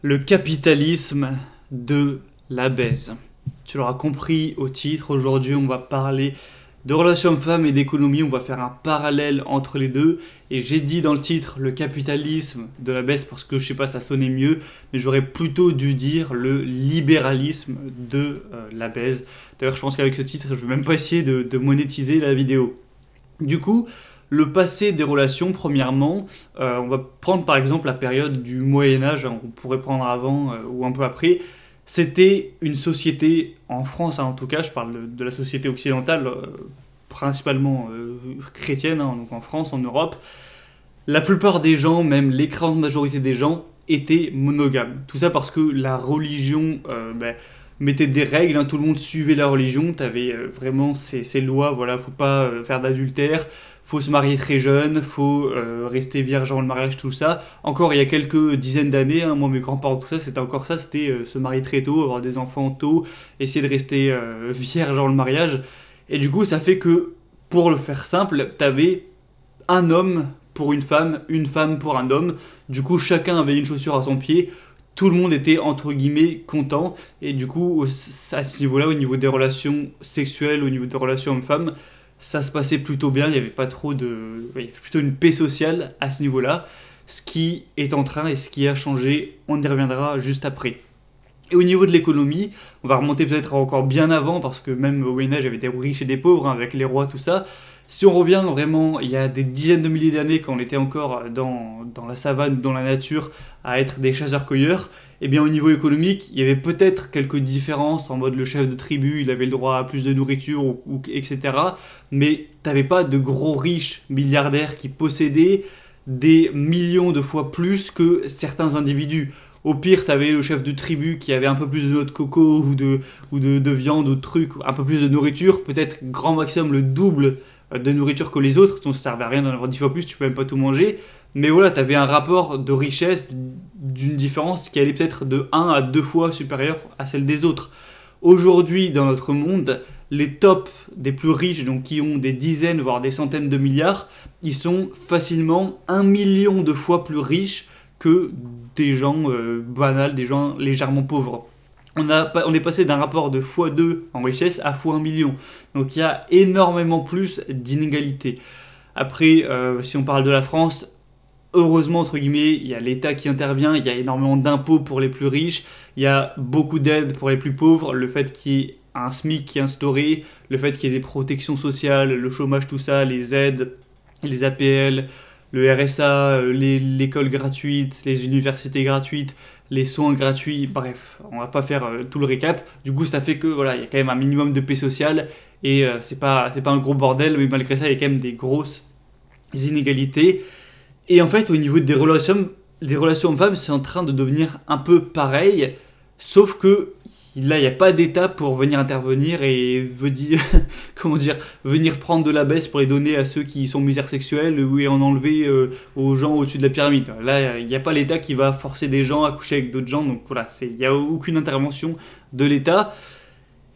Le capitalisme de la baise. Tu l'auras compris au titre, aujourd'hui on va parler de relations hommes-femmes et d'économie, on va faire un parallèle entre les deux. Et j'ai dit dans le titre le capitalisme de la baisse parce que je sais pas, ça sonnait mieux, mais j'aurais plutôt dû dire le libéralisme de la baise. D'ailleurs je pense qu'avec ce titre je vais même pas essayer de monétiser la vidéo. Du coup, le passé des relations, premièrement, on va prendre par exemple la période du Moyen-Âge, hein, on pourrait prendre avant ou un peu après. C'était une société, en France hein, en tout cas, je parle de la société occidentale, principalement chrétienne, hein, donc en France, en Europe. La plupart des gens, même l'écrasante majorité des gens, étaient monogames. Tout ça parce que la religion mettait des règles, hein, tout le monde suivait la religion, tu avais vraiment ces lois, voilà, faut pas faire d'adultère, faut se marier très jeune, faut rester vierge avant le mariage, tout ça. Encore il y a quelques dizaines d'années, hein, moi mes grands-parents, tout ça, c'était encore ça, c'était se marier très tôt, avoir des enfants tôt, essayer de rester vierge avant le mariage. Et du coup, ça fait que, pour le faire simple, t'avais un homme pour une femme pour un homme. Du coup, chacun avait une chaussure à son pied. Tout le monde était entre guillemets content. Et du coup, à ce niveau-là, au niveau des relations sexuelles, au niveau des relations hommes-femmes, ça se passait plutôt bien. Il n'y avait pas trop de... Il y avait plutôt une paix sociale à ce niveau-là. Ce qui est en train et ce qui a changé, on y reviendra juste après. Et au niveau de l'économie, on va remonter peut-être encore bien avant, parce que même au Moyen-Âge, il y avait des riches et des pauvres, hein, avec les rois, tout ça. Si on revient vraiment, il y a des dizaines de milliers d'années, quand on était encore dans la savane, dans la nature, à être des chasseurs-cueilleurs, eh bien au niveau économique, il y avait peut-être quelques différences, en mode le chef de tribu, il avait le droit à plus de nourriture, etc. Mais t'avais pas de gros riches milliardaires qui possédaient des millions de fois plus que certains individus. Au pire, t'avais le chef de tribu qui avait un peu plus de noix de coco ou de viande ou de trucs, un peu plus de nourriture, peut-être grand maximum le double de nourriture que les autres, donc ça servait à rien d'en avoir 10 fois plus, tu peux même pas tout manger. Mais voilà, t'avais un rapport de richesse d'une différence qui allait peut-être de 1 à 2 fois supérieure à celle des autres. Aujourd'hui, dans notre monde, les tops des plus riches, donc qui ont des dizaines, voire des centaines de milliards, ils sont facilement 1 million de fois plus riches que des gens banals, des gens légèrement pauvres. On est passé d'un rapport de x2 en richesse à x1 million. Donc il y a énormément plus d'inégalités. Après, si on parle de la France, heureusement, entre guillemets, il y a l'État qui intervient, il y a énormément d'impôts pour les plus riches, il y a beaucoup d'aides pour les plus pauvres, le fait qu'il y ait un SMIC qui est instauré, le fait qu'il y ait des protections sociales, le chômage, tout ça, les aides, les APL, le RSA, l'école gratuite, les universités gratuites, les soins gratuits, bref, on va pas faire tout le récap. Du coup, ça fait que voilà, il y a quand même un minimum de paix sociale et c'est pas un gros bordel, mais malgré ça, il y a quand même des grosses inégalités. Et en fait, au niveau des relations hommes-femmes, c'est en train de devenir un peu pareil, sauf que là, il n'y a pas d'État pour venir intervenir et venir prendre de la baisse pour les donner à ceux qui sont misères sexuelles ou en enlever aux gens au-dessus de la pyramide. Là, il n'y a pas l'État qui va forcer des gens à coucher avec d'autres gens, donc voilà, il n'y a aucune intervention de l'État.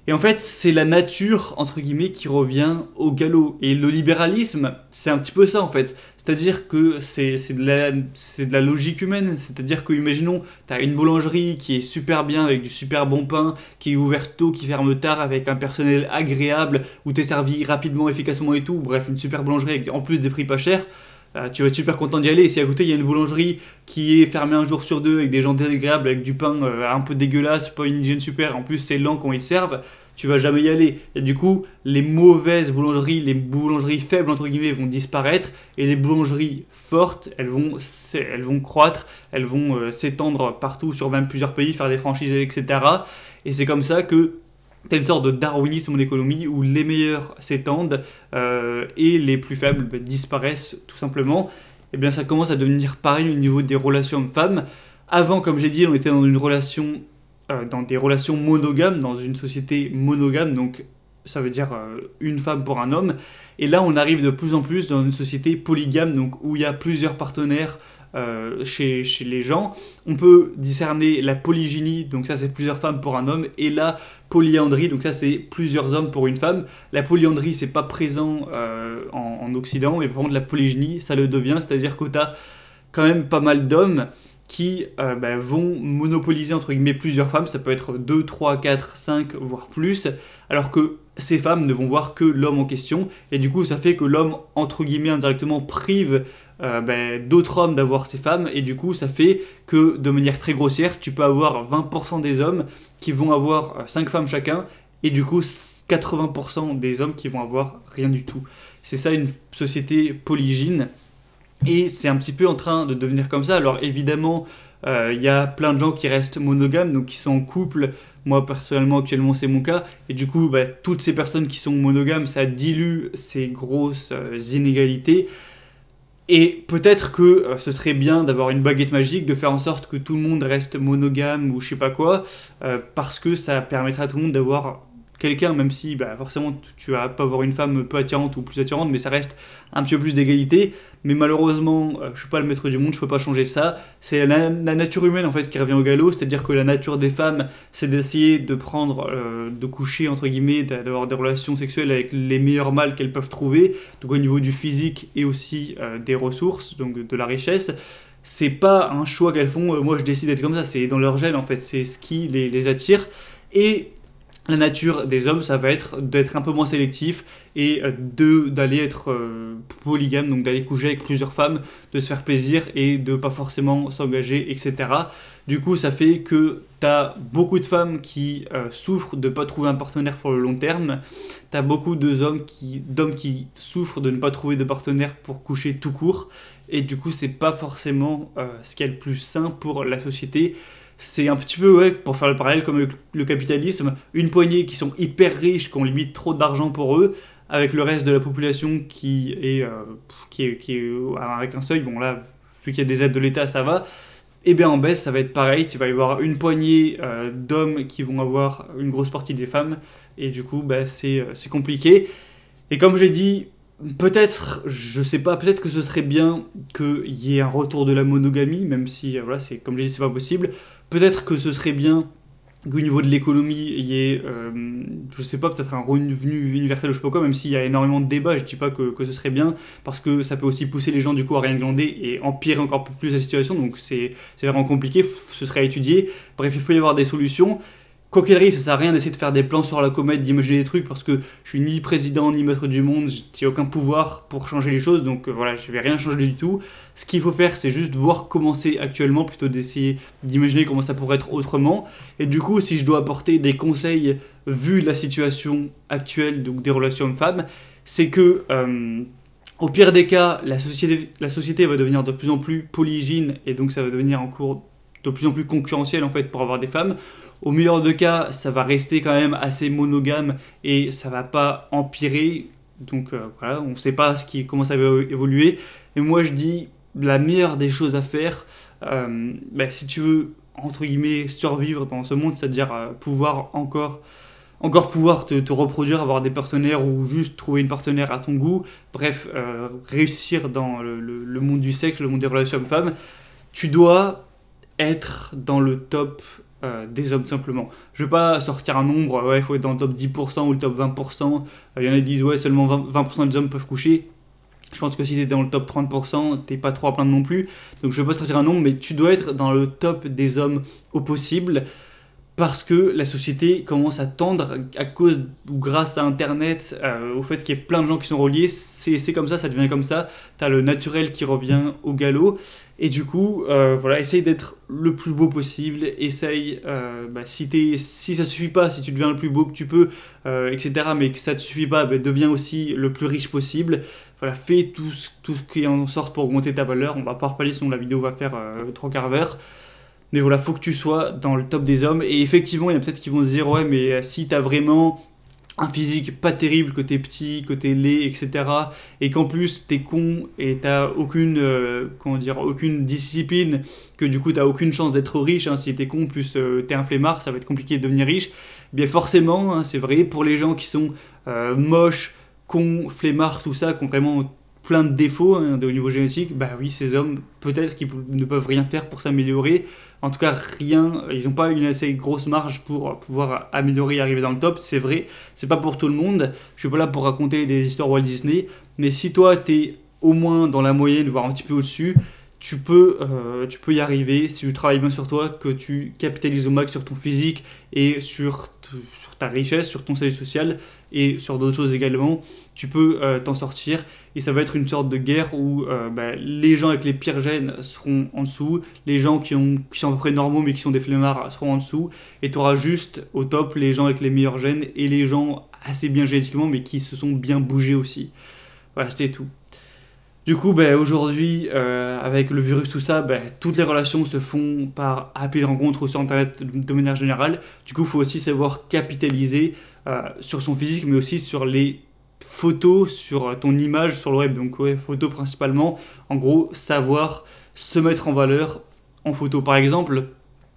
Et en fait, c'est la nature, entre guillemets, qui revient au galop. Et le libéralisme, c'est un petit peu ça, en fait. C'est-à-dire que c'est de la logique humaine. C'est-à-dire que, imaginons, tu as une boulangerie qui est super bien, avec du super bon pain, qui est ouverte tôt, qui ferme tard, avec un personnel agréable, où tu es servi rapidement, efficacement et tout. Bref, une super boulangerie avec en plus des prix pas chers. Tu vas être super content d'y aller. Et si à côté il y a une boulangerie qui est fermée un jour sur deux avec des gens désagréables, avec du pain un peu dégueulasse, pas une hygiène super, en plus c'est lent quand ils servent, tu vas jamais y aller. Et du coup, les mauvaises boulangeries, les boulangeries faibles entre guillemets vont disparaître et les boulangeries fortes, elles vont croître, elles vont s'étendre partout sur même plusieurs pays, faire des franchises, etc. Et c'est comme ça que t'as une sorte de darwinisme en économie où les meilleurs s'étendent et les plus faibles disparaissent tout simplement. Et bien ça commence à devenir pareil au niveau des relations hommes-femmes. Avant, comme j'ai dit, on était dans des relations monogames, dans une société monogame, donc ça veut dire une femme pour un homme. Et là, on arrive de plus en plus dans une société polygame, donc où il y a plusieurs partenaires chez les gens. On peut discerner la polygynie, donc ça c'est plusieurs femmes pour un homme, et la polyandrie, donc ça c'est plusieurs hommes pour une femme. La polyandrie c'est pas présent en Occident, mais par contre la polygynie ça le devient, c'est-à-dire que tu as quand même pas mal d'hommes qui vont monopoliser entre guillemets plusieurs femmes, ça peut être 2, 3, 4, 5, voire plus, alors que ces femmes ne vont voir que l'homme en question, et du coup ça fait que l'homme entre guillemets indirectement prive d'autres hommes d'avoir ces femmes, et du coup ça fait que de manière très grossière, tu peux avoir 20% des hommes qui vont avoir 5 femmes chacun, et du coup 80% des hommes qui vont avoir rien du tout. C'est ça une société polygyne. Et c'est un petit peu en train de devenir comme ça. Alors évidemment, y a plein de gens qui restent monogames, donc qui sont en couple. Moi personnellement, actuellement, c'est mon cas. Et du coup, toutes ces personnes qui sont monogames, ça dilue ces grosses inégalités. Et peut-être que ce serait bien d'avoir une baguette magique, de faire en sorte que tout le monde reste monogame ou je sais pas quoi, parce que ça permettra à tout le monde d'avoir quelqu'un, même si forcément tu vas pas avoir une femme peu attirante ou plus attirante, mais ça reste un petit peu plus d'égalité. Mais malheureusement, je suis pas le maître du monde, je peux pas changer ça. C'est la nature humaine en fait qui revient au galop, c'est-à-dire que la nature des femmes, c'est d'essayer de prendre, de coucher entre guillemets, d'avoir des relations sexuelles avec les meilleurs mâles qu'elles peuvent trouver, donc au niveau du physique et aussi des ressources, donc de la richesse. C'est pas un choix qu'elles font, moi je décide d'être comme ça, c'est dans leur gène en fait, c'est ce qui les attire. Et la nature des hommes, ça va être d'être un peu moins sélectif et d'aller être polygame, donc d'aller coucher avec plusieurs femmes, de se faire plaisir et de pas forcément s'engager, etc. Du coup, ça fait que tu as beaucoup de femmes qui souffrent de ne pas trouver un partenaire pour le long terme. Tu as beaucoup d'hommes qui souffrent de ne pas trouver de partenaire pour coucher tout court. Et du coup, c'est pas forcément ce qui est le plus sain pour la société. C'est un petit peu, pour faire le parallèle comme avec le capitalisme, une poignée qui sont hyper riches, qui ont limite trop d'argent pour eux, avec le reste de la population qui est avec un seuil, bon là, vu qu'il y a des aides de l'État, ça va, et bien en baisse, ça va être pareil, tu vas y avoir une poignée d'hommes qui vont avoir une grosse partie des femmes, et du coup, c'est compliqué. Et comme j'ai dit, peut-être, je sais pas, peut-être que ce serait bien qu'il y ait un retour de la monogamie, même si, c'est, comme je l'ai dit, c'est pas possible. Peut-être que ce serait bien qu'au niveau de l'économie, il y ait, je sais pas, peut-être un revenu universel ou je sais pas quoi, même s'il y a énormément de débats, je dis pas que ce serait bien, parce que ça peut aussi pousser les gens du coup à rien glander et empirer encore plus la situation, donc c'est vraiment compliqué, ce serait à étudier. Bref, il peut y avoir des solutions. Quoi qu'il arrive, ça sert à rien d'essayer de faire des plans sur la comète, d'imaginer des trucs, parce que je suis ni président ni maître du monde, j'ai aucun pouvoir pour changer les choses, donc voilà, je vais rien changer du tout. Ce qu'il faut faire, c'est juste voir comment c'est actuellement, plutôt d'essayer d'imaginer comment ça pourrait être autrement. Et du coup, si je dois apporter des conseils, vu la situation actuelle, donc des relations hommes-femmes, c'est que, au pire des cas, la société va devenir de plus en plus polygyne, et donc ça va devenir en cours de plus en plus concurrentiel en fait pour avoir des femmes. Au meilleur de cas, ça va rester quand même assez monogame et ça va pas empirer. Donc voilà, on ne sait pas comment ça va évoluer. Et moi je dis, la meilleure des choses à faire, si tu veux, entre guillemets, survivre dans ce monde, c'est-à-dire pouvoir encore pouvoir te reproduire, avoir des partenaires ou juste trouver une partenaire à ton goût, bref, réussir dans le monde du sexe, le monde des relations hommes-femmes, tu dois être dans le top des hommes simplement. Je ne vais pas sortir un nombre, il faut être dans le top 10% ou le top 20%. Il y en a qui disent seulement 20% des hommes peuvent coucher. Je pense que si tu es dans le top 30%, tu n'es pas trop à plaindre non plus. Donc je ne vais pas sortir un nombre, mais tu dois être dans le top des hommes au possible. Parce que la société commence à tendre à cause ou grâce à Internet, au fait qu'il y ait plein de gens qui sont reliés, c'est comme ça devient comme ça. T'as le naturel qui revient au galop. Et du coup, essaye d'être le plus beau possible. Essaye, si ça suffit pas, si tu deviens le plus beau que tu peux, etc., mais que ça te suffit pas, deviens aussi le plus riche possible. Voilà, fais tout ce qui est en sorte pour augmenter ta valeur. On va pas reparler, sinon la vidéo va faire 3 quarts d'heure. Mais voilà, faut que tu sois dans le top des hommes. Et effectivement, il y en a peut-être qui vont se dire, ouais, mais si t'as vraiment un physique pas terrible, que t'es petit, que t'es laid, etc., et qu'en plus t'es con et t'as aucune discipline, que du coup t'as aucune chance d'être riche, hein, si t'es con, plus t'es un flemmard, ça va être compliqué de devenir riche. Bien forcément, hein, c'est vrai, pour les gens qui sont moches, cons, flemmards, tout ça, qui ont vraiment plein de défauts au niveau génétique, oui, ces hommes, peut-être qu'ils ne peuvent rien faire pour s'améliorer. En tout cas, rien, ils n'ont pas une assez grosse marge pour pouvoir améliorer et arriver dans le top. C'est vrai, c'est pas pour tout le monde. Je suis pas là pour raconter des histoires Walt Disney, mais si toi, t'es au moins dans la moyenne, voire un petit peu au-dessus, tu peux y arriver si tu travailles bien sur toi, que tu capitalises au max sur ton physique et sur ta richesse, sur ton statut social et sur d'autres choses également. Tu peux t'en sortir et ça va être une sorte de guerre où les gens avec les pires gènes seront en dessous, les gens qui sont à peu près normaux mais qui sont des flemmards seront en dessous, et tu auras juste au top les gens avec les meilleurs gènes et les gens assez bien génétiquement mais qui se sont bien bougés aussi. Voilà, c'était tout. Du coup, aujourd'hui, avec le virus, tout ça, toutes les relations se font par appli de rencontre ou sur Internet de manière générale. Du coup, il faut aussi savoir capitaliser sur son physique, mais aussi sur les photos, sur ton image sur le web. Donc, ouais, photos principalement. En gros, savoir se mettre en valeur en photo. Par exemple,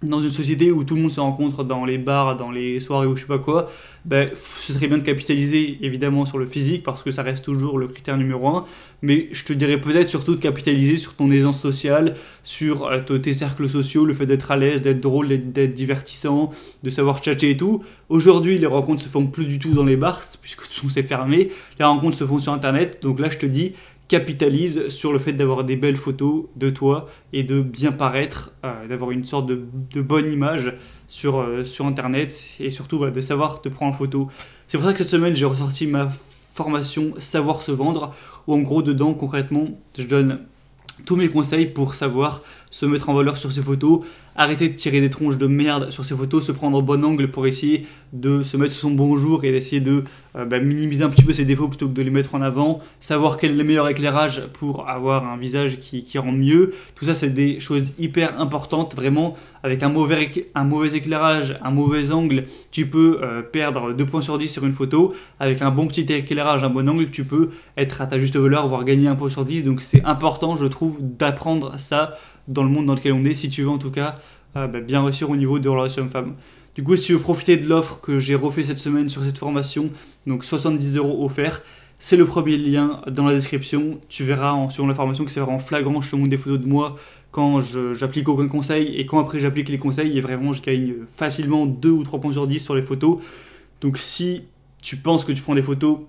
dans une société où tout le monde se rencontre dans les bars, dans les soirées ou je sais pas quoi, ce serait bien de capitaliser évidemment sur le physique parce que ça reste toujours le critère numéro un, mais je te dirais peut-être surtout de capitaliser sur ton aisance sociale, sur tes cercles sociaux, le fait d'être à l'aise, d'être drôle, d'être divertissant, de savoir tchatcher et tout. Aujourd'hui, les rencontres se font plus du tout dans les bars puisque tout c'est fermé, les rencontres se font sur internet, donc là je te dis capitalise sur le fait d'avoir des belles photos de toi et de bien paraître, d'avoir une sorte de bonne image sur internet et surtout de savoir te prendre en photo. C'est pour ça que cette semaine j'ai ressorti ma formation Savoir se vendre où en gros dedans concrètement je donne tous mes conseils pour savoir se mettre en valeur sur ses photos, arrêter de tirer des tronches de merde sur ses photos, se prendre au bon angle pour essayer de se mettre sur son bon jour et d'essayer de minimiser un petit peu ses défauts plutôt que de les mettre en avant, savoir quel est le meilleur éclairage pour avoir un visage qui rend mieux. Tout ça, c'est des choses hyper importantes, vraiment. Avec un mauvais éclairage, un mauvais angle, tu peux perdre 2 points sur 10 sur une photo. Avec un bon petit éclairage, un bon angle, tu peux être à ta juste valeur, voire gagner 1 point sur 10. Donc c'est important, je trouve, d'apprendre ça dans le monde dans lequel on est, si tu veux en tout cas bien réussir au niveau de relations hommes-femmes. Du coup, si tu veux profiter de l'offre que j'ai refait cette semaine sur cette formation, donc 70 € offerts, c'est le premier lien dans la description. Tu verras sur la formation que c'est vraiment flagrant, je te montre des photos de moi quand j'applique aucun conseil et quand après j'applique les conseils et vraiment je gagne facilement 2 ou 3 points sur 10 sur les photos. Donc si tu penses que tu prends des photos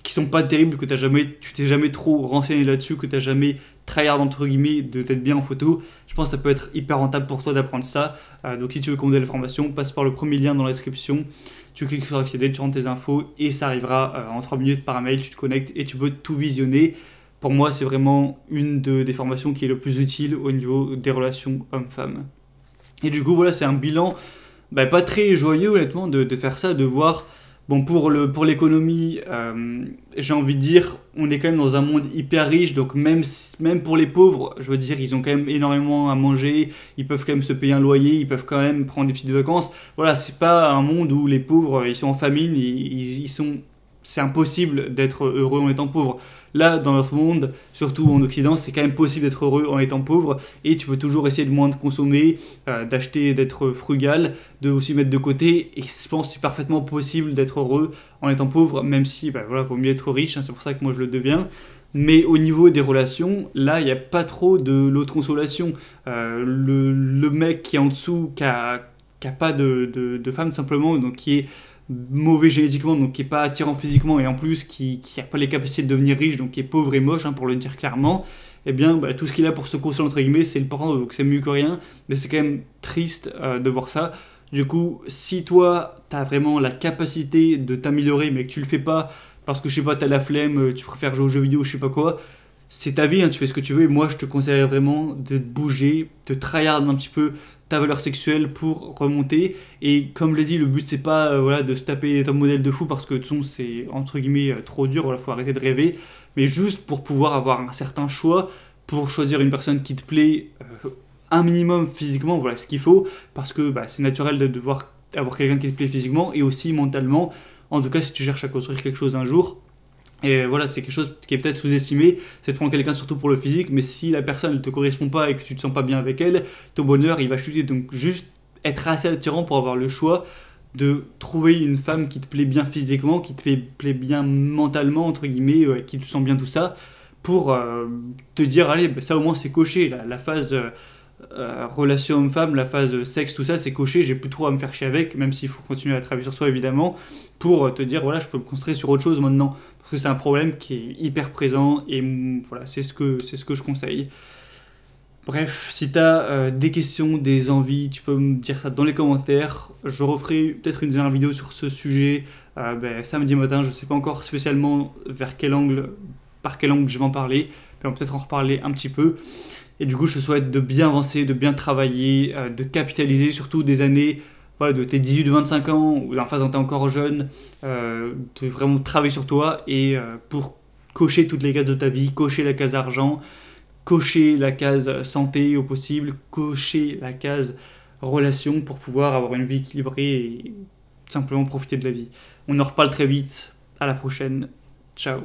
qui sont pas terribles, que tu t'es jamais trop renseigné là-dessus, que tu n'as jamais tryhard entre guillemets de t'être bien en photo, je pense que ça peut être hyper rentable pour toi d'apprendre ça. Donc si tu veux commander la formation, passe par le premier lien dans la description, tu cliques sur accéder, tu rentres tes infos et ça arrivera en 3 minutes par mail, tu te connectes et tu peux tout visionner. Pour moi, c'est vraiment une des formations qui est le plus utile au niveau des relations hommes-femmes. Et du coup, voilà, c'est un bilan pas très joyeux honnêtement de faire ça, de voir. Bon, pour l'économie, j'ai envie de dire, on est quand même dans un monde hyper riche, donc même pour les pauvres, je veux dire, ils ont quand même énormément à manger, ils peuvent quand même se payer un loyer, ils peuvent quand même prendre des petites vacances. Voilà, c'est pas un monde où les pauvres, ils sont en famine, c'est impossible d'être heureux en étant pauvre. Là, dans notre monde, surtout en Occident, c'est quand même possible d'être heureux en étant pauvre et tu peux toujours essayer de moins de consommer, d'acheter, d'être frugal, de aussi mettre de côté. Et je pense que c'est parfaitement possible d'être heureux en étant pauvre, même si, vaut mieux être riche, hein, c'est pour ça que moi je le deviens. Mais au niveau des relations, là, il n'y a pas trop de l'autoconsolation. Le mec qui est en dessous, qui a pas de femme simplement, donc qui est mauvais génétiquement, donc qui est pas attirant physiquement et en plus qui a pas les capacités de devenir riche, donc qui est pauvre et moche, hein, pour le dire clairement, et bien tout ce qu'il a pour se consoler entre guillemets c'est le porno, donc c'est mieux que rien, mais c'est quand même triste de voir ça. Du coup, si toi t'as vraiment la capacité de t'améliorer mais que tu le fais pas parce que je sais pas, t'as la flemme, tu préfères jouer aux jeux vidéo, je sais pas quoi, c'est ta vie, hein, tu fais ce que tu veux, et moi je te conseillerais vraiment de te bouger, de tryhard un petit peu ta valeur sexuelle pour remonter. Et comme je l'ai dit, le but c'est pas de se taper des top modèles de fou parce que de toute façon c'est entre guillemets trop dur, faut arrêter de rêver, mais juste pour pouvoir avoir un certain choix, pour choisir une personne qui te plaît un minimum physiquement, voilà ce qu'il faut, parce que c'est naturel de devoir avoir quelqu'un qui te plaît physiquement et aussi mentalement, en tout cas si tu cherches à construire quelque chose un jour. Et voilà, c'est quelque chose qui est peut-être sous-estimé, c'est de prendre quelqu'un surtout pour le physique, mais si la personne ne te correspond pas et que tu te sens pas bien avec elle, ton bonheur il va chuter. Donc juste être assez attirant pour avoir le choix de trouver une femme qui te plaît bien physiquement, qui te plaît bien mentalement, entre guillemets, qui te sent bien tout ça, pour te dire, allez, ça au moins c'est coché, la phase relation homme-femme, la phase sexe, tout ça c'est coché, j'ai plus trop à me faire chier avec, même s'il faut continuer à travailler sur soi évidemment, pour te dire, voilà, je peux me concentrer sur autre chose maintenant. Parce que c'est un problème qui est hyper présent et voilà, c'est ce que je conseille. Bref, si tu as des questions, des envies, tu peux me dire ça dans les commentaires. Je referai peut-être une dernière vidéo sur ce sujet samedi matin. Je ne sais pas encore spécialement par quel angle je vais en parler, mais on va peut-être en reparler un petit peu. Et du coup, je te souhaite de bien avancer, de bien travailler, de capitaliser surtout des années de tes 18-25 ans, ou dans la phase où tu es encore jeune, de vraiment travailler sur toi et pour cocher toutes les cases de ta vie, cocher la case argent, cocher la case santé au possible, cocher la case relation pour pouvoir avoir une vie équilibrée et simplement profiter de la vie. On en reparle très vite. À la prochaine. Ciao.